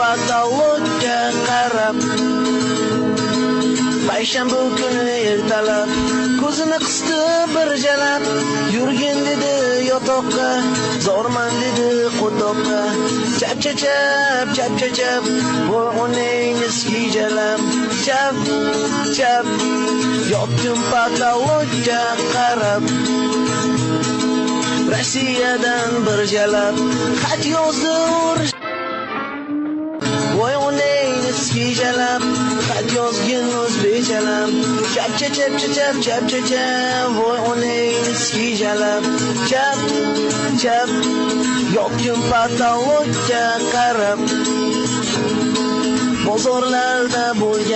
patologga qarab payshanba kuni ertalab ko'zini qisdi bir jalab yurgin dedi yotoqqa zorman dedi qo'toqqa chap voy onang eski jalab chap yotdim patologga qarab Rossiyadan bir jalab xat yozdi voy onang eski jalab xat yozgin o'zbekchalab chap voy onang eski jalab chap yotdim patologga qarab bozorlarda bo'lgan